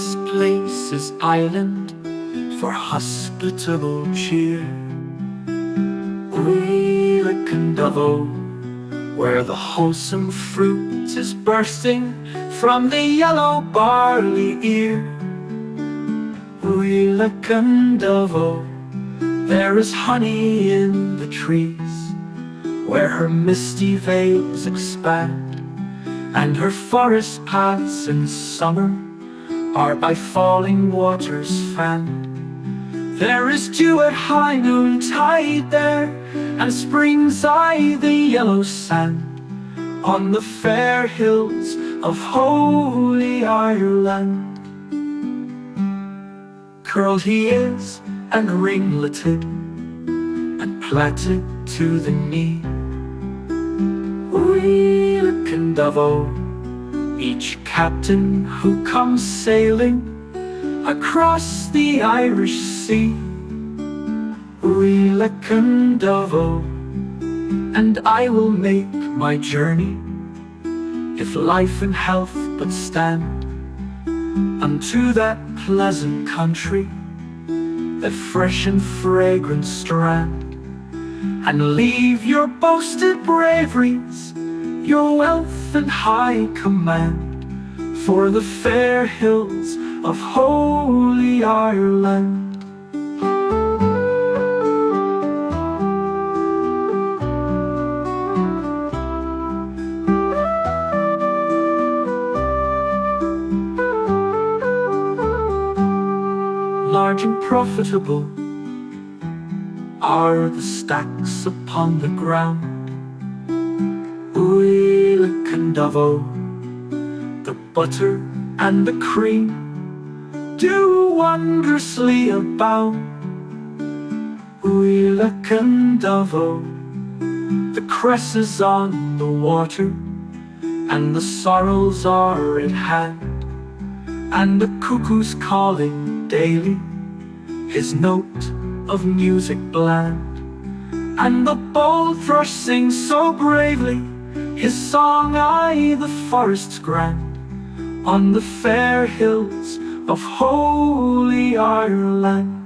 This place is island for hospitable cheer. Uilic and Dovo, where the wholesome fruit is bursting from the yellow barley ear. Uilic and Dovo, there is honey in the trees, where her misty veils expand, and her forest paths in summer are by falling waters fanned. There is dew at high noontide there, and spring's eye the yellow sand on the fair hills of holy Ireland. Curled he is, and ringleted, and plaited to the knee. Uilic and Dovo, each captain who comes sailing across the Irish Sea. Uilic and Dovo, and I will make my journey, if life and health but stand, unto that pleasant country, that fresh and fragrant strand, and leave your boasted braveries, your wealth and high command, for the fair hills of holy Ireland. Large and profitable are the stacks upon the ground. Uilic and Dovo, the butter and the cream do wondrously abound. Uilic and Dovo, the cresses on the water, and the sorrels are at hand, and the cuckoo's calling daily his note of music bland, and the bold thrush sings so bravely his song aye the forest's grand, on the fair hills of holy Ireland.